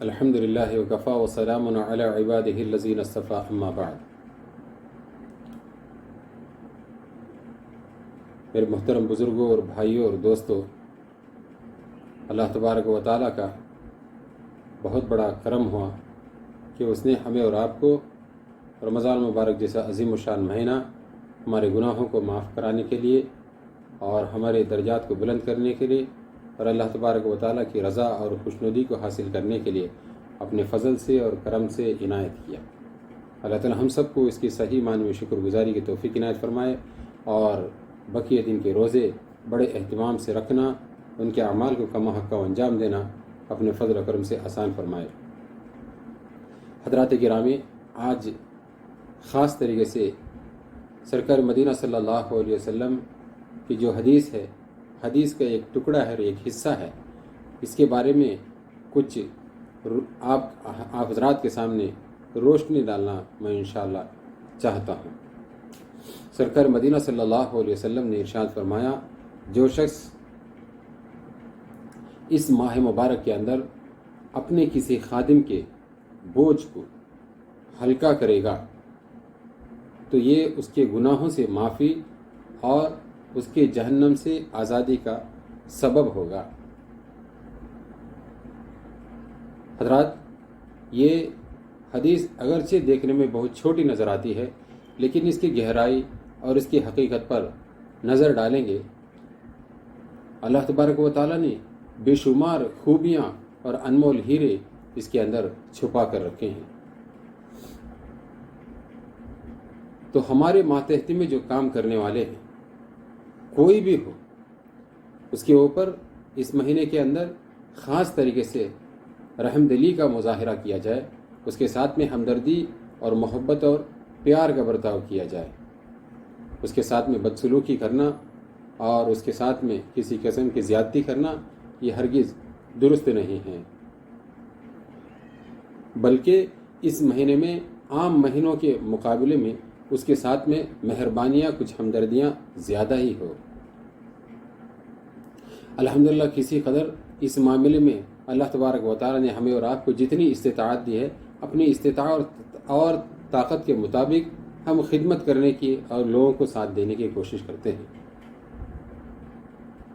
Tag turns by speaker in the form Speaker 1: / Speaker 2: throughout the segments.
Speaker 1: الحمد للہ وکفا وسلام علی عبادہ الذین اصطفیٰ اما بعد۔ میرے محترم بزرگوں اور بھائیوں اور دوستوں، اللہ تبارک و تعالیٰ کا بہت بڑا کرم ہوا کہ اس نے ہمیں اور آپ کو رمضان مبارک جیسا عظیم الشان مہینہ ہمارے گناہوں کو معاف کرانے کے لیے اور ہمارے درجات کو بلند کرنے کے لیے اور اللہ تبارک و تعالیٰ کی رضا اور خوشنودی کو حاصل کرنے کے لیے اپنے فضل سے اور کرم سے عنایت کیا۔ اللہ تعالیٰ ہم سب کو اس کی صحیح معنی میں شکر گزاری کی توفیق عنایت فرمائے اور بقیہ دن کے روزے بڑے اہتمام سے رکھنا، ان کے اعمال کو کما حق و انجام دینا اپنے فضل و کرم سے آسان فرمائے۔ حضرات گرامی، آج خاص طریقے سے سرکار مدینہ صلی اللہ علیہ وسلم کی جو حدیث ہے، حدیث کا ایک ٹکڑا ہے، ایک حصہ ہے، اس کے بارے میں کچھ آپ حضرات کے سامنے روشنی ڈالنا میں انشاءاللہ چاہتا ہوں۔ سرکار مدینہ صلی اللہ علیہ وسلم نے ارشاد فرمایا، جو شخص اس ماہ مبارک کے اندر اپنے کسی خادم کے بوجھ کو ہلکا کرے گا تو یہ اس کے گناہوں سے معافی اور اس کے جہنم سے آزادی کا سبب ہوگا۔ حضرات، یہ حدیث اگرچہ دیکھنے میں بہت چھوٹی نظر آتی ہے، لیکن اس کی گہرائی اور اس کی حقیقت پر نظر ڈالیں گے، اللہ تبارک و تعالیٰ نے بے شمار خوبیاں اور انمول ہیرے اس کے اندر چھپا کر رکھے ہیں۔ تو ہمارے ماتحتی میں جو کام کرنے والے ہیں، کوئی بھی ہو، اس کے اوپر اس مہینے کے اندر خاص طریقے سے رحم دلی کا مظاہرہ کیا جائے، اس کے ساتھ میں ہمدردی اور محبت اور پیار کا برتاؤ کیا جائے، اس کے ساتھ میں بدسلوکی کرنا اور اس کے ساتھ میں کسی قسم کی زیادتی کرنا یہ ہرگز درست نہیں ہے، بلکہ اس مہینے میں عام مہینوں کے مقابلے میں اس کے ساتھ میں مہربانیاں، کچھ ہمدردیاں زیادہ ہی ہو۔ الحمدللہ کسی قدر اس معاملے میں اللہ تبارک و تعالیٰ نے ہمیں اور آپ کو جتنی استطاعت دی ہے، اپنی استطاعت اور طاقت کے مطابق ہم خدمت کرنے کی اور لوگوں کو ساتھ دینے کی کوشش کرتے ہیں۔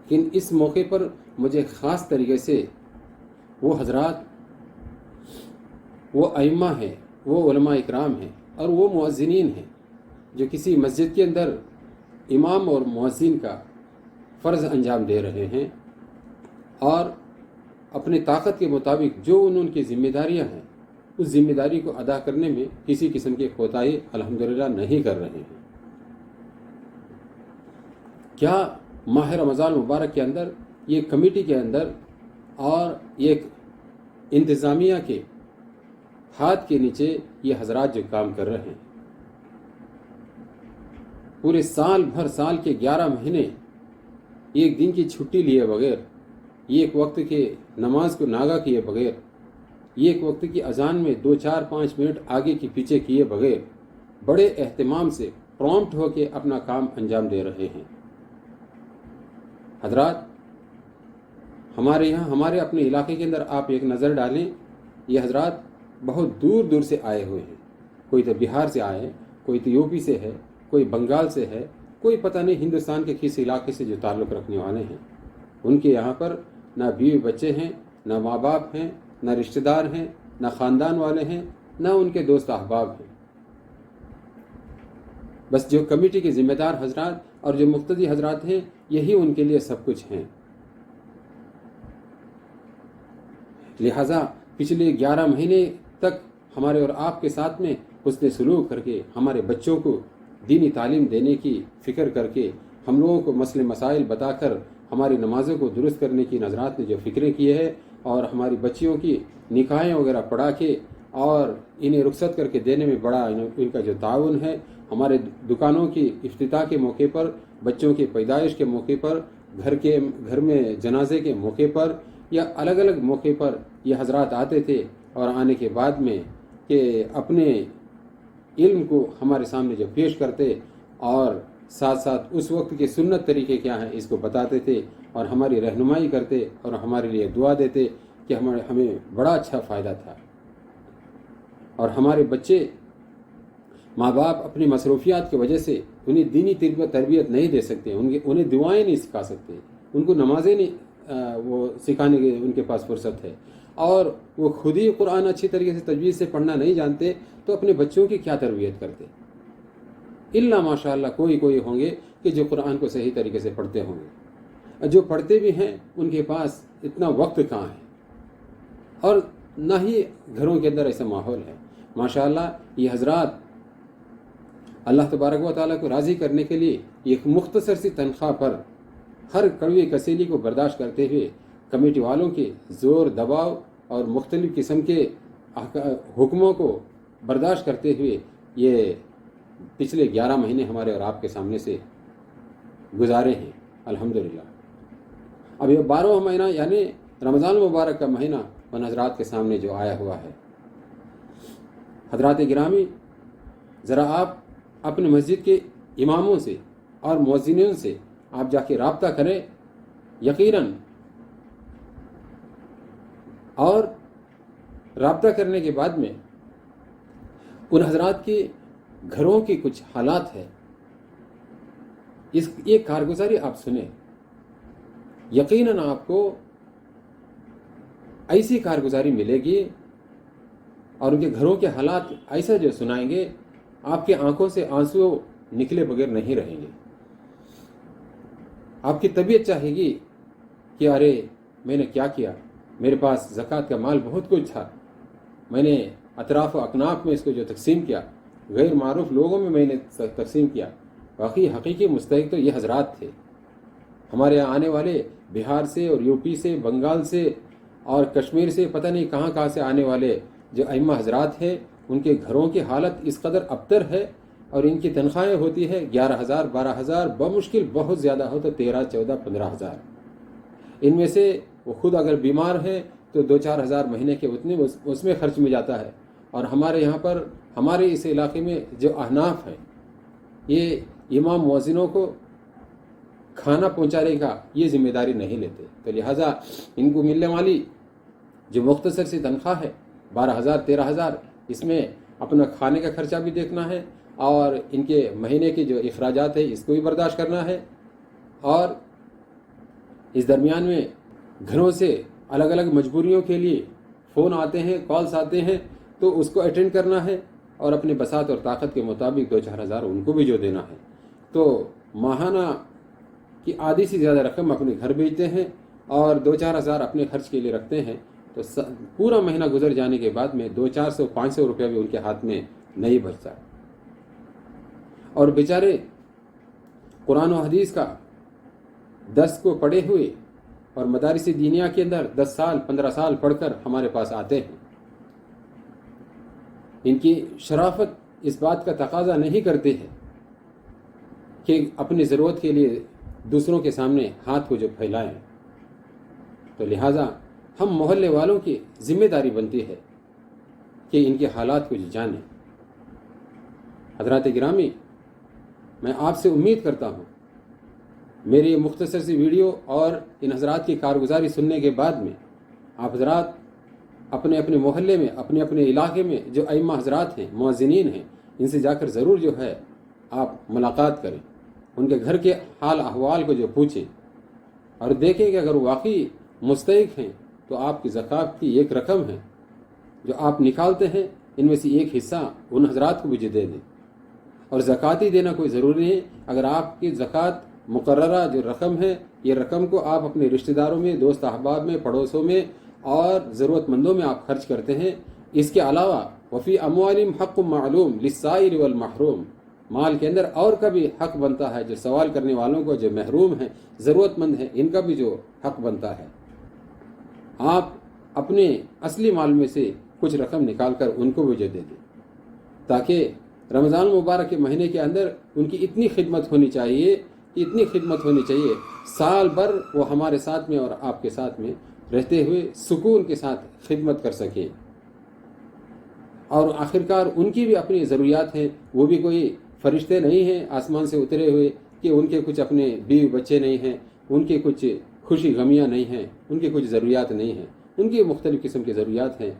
Speaker 1: لیکن اس موقع پر مجھے خاص طریقے سے وہ حضرات، وہ ائمہ ہیں، وہ علماء اکرام ہیں اور وہ مؤذنین ہیں جو کسی مسجد کے اندر امام اور مؤذن کا فرض انجام دے رہے ہیں اور اپنے طاقت کے مطابق جو ان کی ذمہ داریاں ہیں، اس ذمہ داری کو ادا کرنے میں کسی قسم کی کوتاہی الحمدللہ نہیں کر رہے ہیں۔ کیا ماہ رمضان مبارک کے اندر یہ کمیٹی کے اندر اور ایک انتظامیہ کے ہاتھ کے نیچے یہ حضرات جو کام کر رہے ہیں، پورے سال بھر، سال کے 11 مہینے ایک دن کی چھٹی لیے بغیر، ایک وقت کے نماز کو ناگا کیے بغیر، ایک وقت کی اذان میں 2-4-5 منٹ آگے کی پیچھے کیے بغیر بڑے اہتمام سے پرومپٹ ہو کے اپنا کام انجام دے رہے ہیں۔ حضرات، ہمارے یہاں، ہمارے اپنے علاقے کے اندر آپ ایک نظر ڈالیں، یہ حضرات بہت دور دور سے آئے ہوئے ہیں، کوئی تو بہار سے آئے، کوئی تو یو پی سے ہے، کوئی بنگال سے ہے، کوئی پتہ نہیں ہندوستان کے کس علاقے سے جو تعلق رکھنے والے ہیں۔ ان کے یہاں پر نہ بیوی بچے ہیں، نہ ماں باپ ہیں، نہ رشتہ دار ہیں، نہ خاندان والے ہیں، نہ ان کے دوست احباب ہیں، بس جو کمیٹی کے ذمہ دار حضرات اور جو مقتدی حضرات ہیں، یہی ان کے لیے سب کچھ ہیں۔ لہٰذا پچھلے 11 مہینے تک ہمارے اور آپ کے ساتھ میں حسن سلوک کر کے، ہمارے بچوں کو دینی تعلیم دینے کی فکر کر کے، ہم لوگوں کو مسئلے مسائل بتا کر ہماری نمازوں کو درست کرنے کی حضرات نے جو فکریں کی ہے اور ہماری بچیوں کی نکاحیں وغیرہ پڑھا کے اور انہیں رخصت کر کے دینے میں بڑا ان کا جو تعاون ہے، ہمارے دکانوں کی افتتاح کے موقع پر، بچوں کی پیدائش کے موقع پر، گھر میں جنازے کے موقع پر یا الگ الگ موقع پر یہ حضرات آتے تھے اور آنے کے بعد میں کہ اپنے علم کو ہمارے سامنے جو پیش کرتے اور ساتھ ساتھ اس وقت کے سنت طریقے کیا ہیں اس کو بتاتے تھے اور ہماری رہنمائی کرتے اور ہمارے لیے دعا دیتے کہ ہمیں بڑا اچھا فائدہ تھا. اور ہمارے بچے ماں باپ اپنی مصروفیات کی وجہ سے انہیں دینی تربیت نہیں دے سکتے، انہیں دعائیں نہیں سکھا سکتے، ان کو نمازیں نہیں وہ سکھانے کی ان کے پاس فرصت ہے، اور وہ خود ہی قرآن اچھی طریقے سے تجوید سے پڑھنا نہیں جانتے تو اپنے بچوں کی کیا تربیت کرتے؟ الا ماشاء اللہ کوئی ہوں گے کہ جو قرآن کو صحیح طریقے سے پڑھتے ہوں گے. جو پڑھتے بھی ہیں ان کے پاس اتنا وقت کہاں ہے، اور نہ ہی گھروں کے اندر ایسا ماحول ہے. ماشاء اللہ یہ حضرات اللہ تبارک و تعالیٰ کو راضی کرنے کے لیے ایک مختصر سی تنخواہ پر ہر کڑوی کسیلی کو برداشت کرتے ہوئے کمیٹی والوں کے زور دباؤ اور مختلف قسم کے حکموں کو برداشت کرتے ہوئے یہ پچھلے 11 مہینے ہمارے اور آپ کے سامنے سے گزارے ہیں الحمدللہ. اب یہ 12واں مہینہ یعنی رمضان المبارک کا مہینہ ان حضرات کے سامنے جو آیا ہوا ہے. حضرات گرامی، ذرا آپ اپنے مسجد کے اماموں سے اور مؤذنین سے آپ جا کے رابطہ کریں یقیناً، اور رابطہ کرنے کے بعد میں ان حضرات کے گھروں کی کچھ حالات ہے، یہ کارگزاری آپ سنیں. یقیناً آپ کو ایسی کارگزاری ملے گی اور ان کے گھروں کے حالات ایسا جو سنائیں گے آپ کی آنکھوں سے آنسو نکلے بغیر نہیں رہیں گے. آپ کی طبیعت چاہے گی کہ ارے میں نے کیا کیا، میرے پاس زکوٰۃ کا مال بہت کچھ تھا، میں نے اطراف و اکناف میں اس کو جو تقسیم کیا، غیر معروف لوگوں میں نے تقسیم کیا. واقعی حقیقی مستحق تو یہ حضرات تھے. ہمارے یہاں آنے والے بہار سے اور یو پی سے، بنگال سے اور کشمیر سے، پتہ نہیں کہاں کہاں سے آنے والے جو ائمہ حضرات ہیں، ان کے گھروں کی حالت اس قدر ابتر ہے، اور ان کی تنخواہیں ہوتی ہے 11,000 12,000، بمشکل بہت زیادہ ہو تو 13 14 15,000. ان میں سے وہ خود اگر بیمار ہیں تو 2-4 ہزار مہینے کے اتنے اس میں خرچ میں جاتا ہے. اور ہمارے یہاں پر ہمارے اس علاقے میں جو احناف ہیں یہ امام مؤذنوں کو کھانا پہنچانے کا یہ ذمہ داری نہیں لیتے، تو لہٰذا ان کو ملنے والی جو مختصر سی تنخواہ ہے 12,000 13,000، اس میں اپنا کھانے کا خرچہ بھی دیکھنا ہے، اور ان کے مہینے کے جو اخراجات ہیں اس کو بھی برداشت کرنا ہے، اور اس درمیان میں گھروں سے الگ الگ مجبوریوں کے لیے فون آتے ہیں، کالز آتے ہیں، تو اس کو اٹینڈ کرنا ہے، اور اپنے بساط اور طاقت کے مطابق 2-4 ہزار ان کو بھی جو دینا ہے. تو ماہانہ کی آدھی سے زیادہ رقم اپنے گھر بھیجتے ہیں اور 2-4 ہزار اپنے خرچ کے لیے رکھتے ہیں. تو پورا مہینہ گزر جانے کے بعد میں 200-400-500 روپیہ بھی ان کے ہاتھ میں نہیں بچتا. اور بیچارے قرآن و حدیث کا درس کو پڑھے ہوئے اور مدارس دینیہ کے اندر 10 سال 15 سال پڑھ کر ہمارے پاس آتے ہیں. ان کی شرافت اس بات کا تقاضا نہیں کرتے ہیں کہ اپنی ضرورت کے لیے دوسروں کے سامنے ہاتھ کو جو پھیلائیں. تو لہٰذا ہم محلے والوں کی ذمہ داری بنتی ہے کہ ان کے حالات کو جانیں. حضرات گرامی، میں آپ سے امید کرتا ہوں میری یہ مختصر سی ویڈیو اور ان حضرات کی کارگزاری سننے کے بعد میں آپ حضرات اپنے اپنے محلے میں، اپنے اپنے علاقے میں جو ائمہ حضرات ہیں، مؤذنین ہیں، ان سے جا کر ضرور جو ہے آپ ملاقات کریں، ان کے گھر کے حال احوال کو جو پوچھیں، اور دیکھیں کہ اگر واقعی مستحق ہیں تو آپ کی زکوٰۃ کی ایک رقم ہے جو آپ نکالتے ہیں، ان میں سے ایک حصہ ان حضرات کو بھی دے دیں. اور زکوٰۃ ہی دینا کوئی ضروری نہیں، اگر آپ کی زکوٰۃ مقررہ جو رقم ہے، یہ رقم کو آپ اپنے رشتہ داروں میں، دوست احباب میں، پڑوسوں میں اور ضرورت مندوں میں آپ خرچ کرتے ہیں. اس کے علاوہ وفی اموالہم حق معلوم للسائل والمحروم، مال کے اندر اور کا بھی حق بنتا ہے، جو سوال کرنے والوں کو، جو محروم ہیں، ضرورت مند ہیں، ان کا بھی جو حق بنتا ہے. آپ اپنے اصلی مال میں سے کچھ رقم نکال کر ان کو بھی جو دے دیں، تاکہ رمضان مبارک کے مہینے کے اندر ان کی اتنی خدمت ہونی چاہیے، سال بھر وہ ہمارے ساتھ میں اور آپ کے ساتھ میں رہتے ہوئے سکون کے ساتھ خدمت کر سکیں. اور آخرکار ان کی بھی اپنی ضروریات ہیں، وہ بھی کوئی فرشتے نہیں ہیں آسمان سے اترے ہوئے کہ ان کے کچھ اپنے بیوی بچے نہیں ہیں، ان کے کچھ خوشی غمیاں نہیں ہیں، ان کی کچھ ضروریات نہیں ہیں. ان کی مختلف قسم کی ضروریات ہیں۔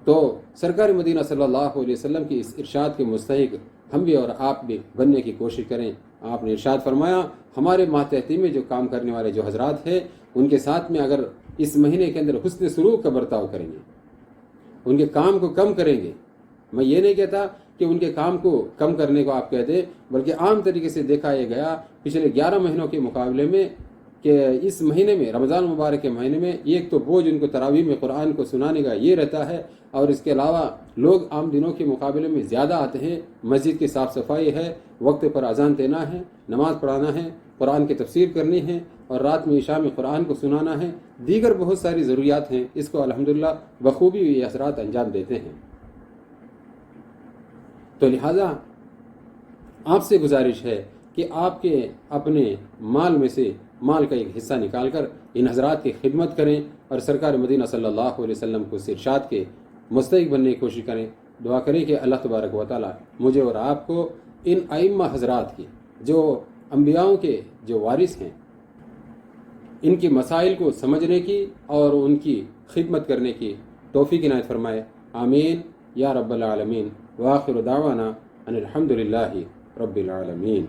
Speaker 1: تو سرکار مدینہ صلی اللہ علیہ وسلم کی اس ارشاد کے مستحق ہم بھی اور آپ بھی بننے کی کوشش کریں۔ آپ نے ارشاد فرمایا ہمارے ماتحتی میں جو کام کرنے والے جو حضرات ہیں ان کے ساتھ میں اگر اس مہینے کے اندر حسن سلوک کا برتاؤ کریں گے، ان کے کام کو کم کریں گے، میں یہ نہیں کہتا کہ ان کے کام کو کم کرنے کو آپ کہہ دیں، بلکہ عام طریقے سے دیکھا یہ گیا پچھلے 11 مہینوں کے مقابلے میں کہ اس مہینے میں رمضان مبارک کے مہینے میں ایک تو بوجھ ان کو تراویح میں قرآن کو سنانے کا یہ رہتا ہے، اور اس کے علاوہ لوگ عام دنوں کے مقابلے میں زیادہ آتے ہیں۔ مسجد کی صاف صفائی ہے، وقت پر اذان دینا ہے، نماز پڑھانا ہے، قرآن کی تفسیر کرنی ہے، اور رات میں عشاء میں قرآن کو سنانا ہے، دیگر بہت ساری ضروریات ہیں۔ اس کو الحمدللہ بخوبی یہ حضرات انجام دیتے ہیں۔ تو لہٰذا آپ سے گزارش ہے کہ آپ کے اپنے مال میں سے مال کا ایک حصہ نکال کر ان حضرات کی خدمت کریں اور سرکار مدینہ صلی اللہ علیہ وسلم کو اس ارشاد کے مستحق بننے کی کوشش کریں۔ دعا کریں کہ اللہ تبارک و تعالی مجھے اور آپ کو ان ائمہ حضرات کی جو انبیاؤں کے جو وارث ہیں ان کی مسائل کو سمجھنے کی اور ان کی خدمت کرنے کی توفیق عنایت فرمائے۔ آمین یا رب العالمین۔ وآخر دعوانا ان الحمد للہ رب العالمین۔